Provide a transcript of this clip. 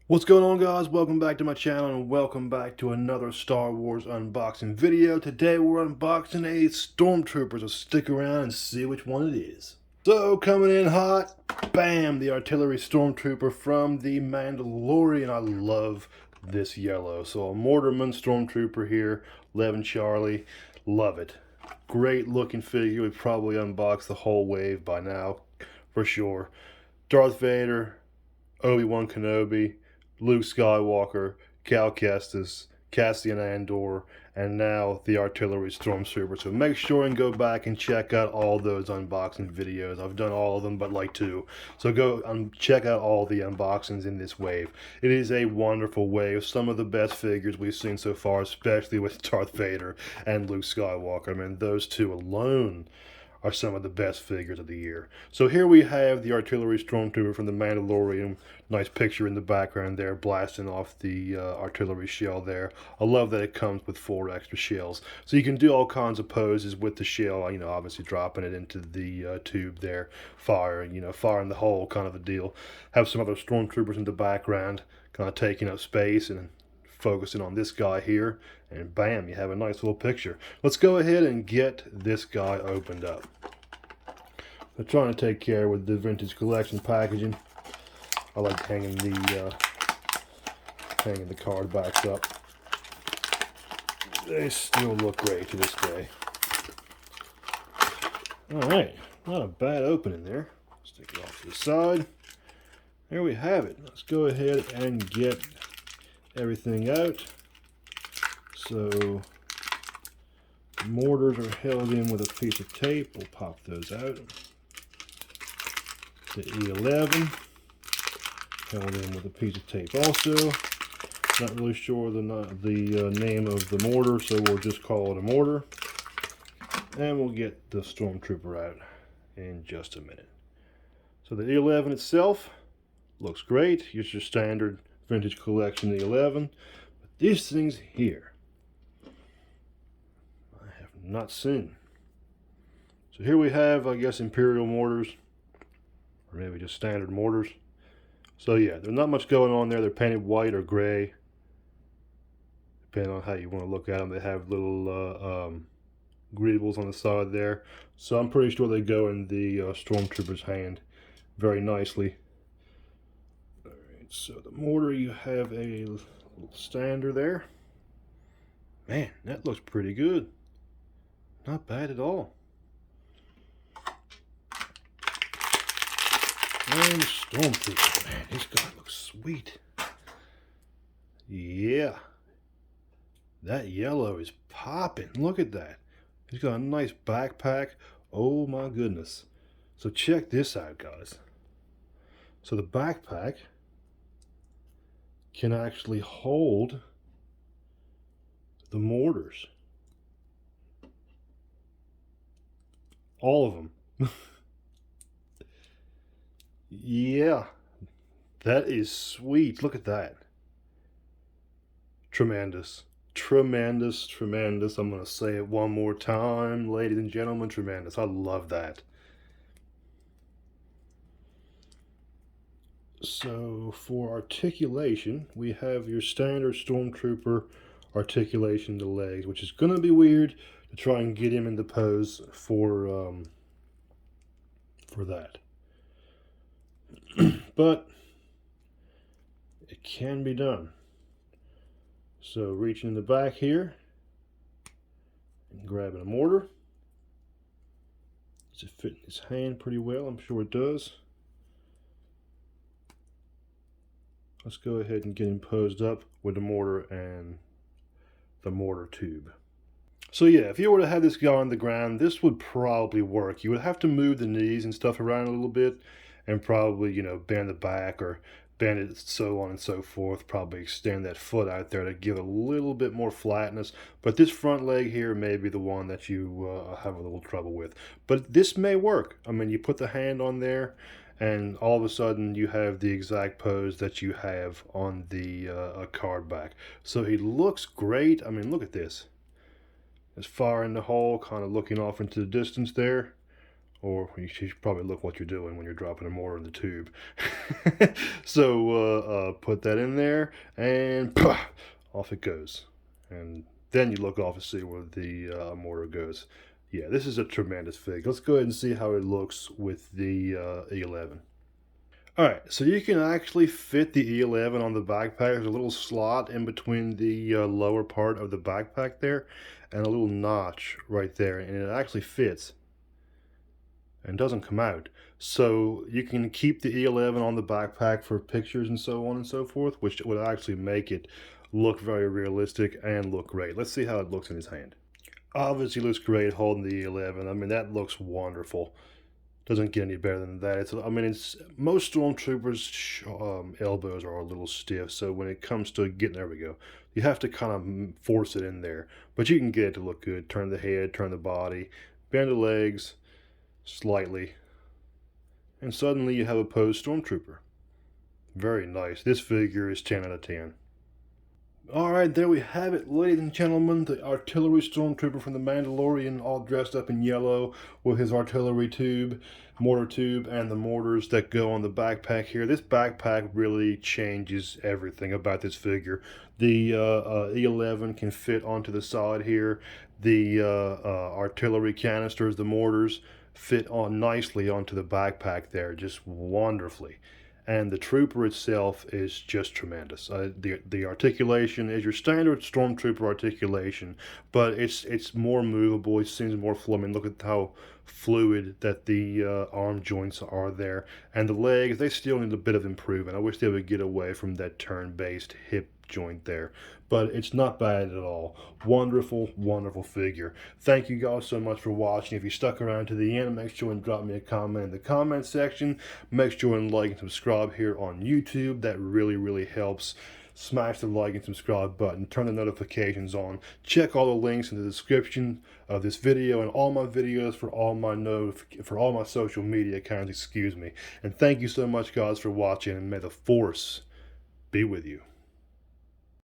What's going on, guys? Welcome back to my channel and welcome back to another Star Wars unboxing video. Today we're unboxing a Stormtrooper, so stick around and see which one it is. So coming in hot, bam, the Artillery Stormtrooper from The Mandalorian. I love this yellow. So a Mortarman Stormtrooper here, 11 Charlie, love it. Great looking figure. We've probably unboxed the whole wave by now, for sure. Darth Vader, Obi-Wan Kenobi, Luke Skywalker, Cal Kestis, Cassian Andor, and now the Artillery Stormtrooper. So make sure and go back and check out all those unboxing videos. I've done all of them but like two. So go and check out all the unboxings in this wave. It is a wonderful wave. Some of the best figures we've seen so far, especially with Darth Vader and Luke Skywalker. I mean, those two alone are some of the best figures of the year. So here we have the Artillery Stormtrooper from The Mandalorian. Nice picture in the background there, blasting off the artillery shell there. I love that it comes with 4 extra shells. So you can do all kinds of poses with the shell, you know, obviously dropping it into the tube there, firing, you know, firing the hole kind of a deal. Have some other Stormtroopers in the background, kind of taking up space and focusing on this guy here, and bam, you have a nice little picture. Let's go ahead and get this guy opened up. I'm trying to take care with the vintage collection packaging. I like hanging the card backs up. They still look great to this day. Alright, not a bad opening there. Stick it off to the side. There we have it. Let's go ahead and get everything out. So mortars are held in with a piece of tape. We'll pop those out. The E11 held in with a piece of tape also. Not really sure the name of the mortar, so we'll just call it a mortar. And we'll get the Stormtrooper out in just a minute. So the E11 itself looks great. It's your standard vintage collection E11. But these things here, I have not seen. So here we have, I guess, Imperial mortars, or maybe just standard mortars. So yeah, there's not much going on there. They're painted white or gray, depending on how you want to look at them. They have little greedables on the side there. So I'm pretty sure they go in the Stormtrooper's hand very nicely. Alright, so the mortar, you have a little stander there. Man, that looks pretty good. Not bad at all. And Stormtrooper, man, this guy looks sweet. Yeah. That yellow is popping. Look at that. He's got a nice backpack. Oh my goodness. So check this out, guys. So the backpack can actually hold the mortars. All of them. Yeah, that is sweet. Look at that. Tremendous. Tremendous, tremendous. I'm going to say it one more time, ladies and gentlemen. Tremendous. I love that. So for articulation, we have your standard Stormtrooper articulation to legs, which is going to be weird to try and get him into pose for that. But it can be done. So reaching in the back here and grabbing a mortar. Does it fit in his hand pretty well? I'm sure it does. Let's go ahead and get him posed up with the mortar and the mortar tube. So yeah, if you were to have this guy on the ground, this would probably work. You would have to move the knees and stuff around a little bit and probably, you know, bend the back or bend it, so on and so forth. Probably extend that foot out there to give a little bit more flatness. But this front leg here may be the one that you have a little trouble with. But this may work. I mean, you put the hand on there and all of a sudden you have the exact pose that you have on the card back. So he looks great. I mean, look at this. It's firing the hole, kind of looking off into the distance there. Or you should probably look what you're doing when you're dropping a mortar in the tube. So put that in there, and off it goes. And then you look off and see where the mortar goes. Yeah, this is a tremendous fig. Let's go ahead and see how it looks with the E11. Alright, so you can actually fit the E11 on the backpack. There's a little slot in between the lower part of the backpack there, and a little notch right there, and it actually fits and doesn't come out. So you can keep the E11 on the backpack for pictures and so on and so forth, which would actually make it look very realistic and look great. Let's see how it looks in his hand. Obviously looks great holding the E11. I mean, that looks wonderful. Doesn't get any better than that. It's most Stormtroopers' elbows are a little stiff, so when it comes to getting, there we go, you have to kind of force it in there. But you can get it to look good. Turn the head, turn the body, bend the legs slightly, and suddenly you have a posed Stormtrooper. Very nice. This figure is 10 out of 10. Alright, there we have it, ladies and gentlemen. The artillery Stormtrooper from the Mandalorian, all dressed up in yellow with his artillery tube, mortar tube, and the mortars that go on the backpack here. This backpack really changes everything about this figure. The E11 can fit onto the side here. The artillery canisters, the mortars, fit on nicely onto the backpack there, just wonderfully. And the trooper itself is just tremendous. The articulation is your standard Stormtrooper articulation, but it's more movable. It seems more fluid. Look at how fluid that the arm joints are there, and the legs, they still need a bit of improvement. I wish they would get away from that turn-based hip joint there, but it's not bad at all. Wonderful, wonderful figure. Thank you guys so much for watching. If you stuck around to the end, make sure and drop me a comment in the comment section. Make sure and like and subscribe here on YouTube. That really helps. Smash the like and subscribe button. Turn the notifications on. Check all the links in the description of this video and all my videos for all my social media accounts. Excuse me. And thank you so much, guys, for watching. And may the Force be with you.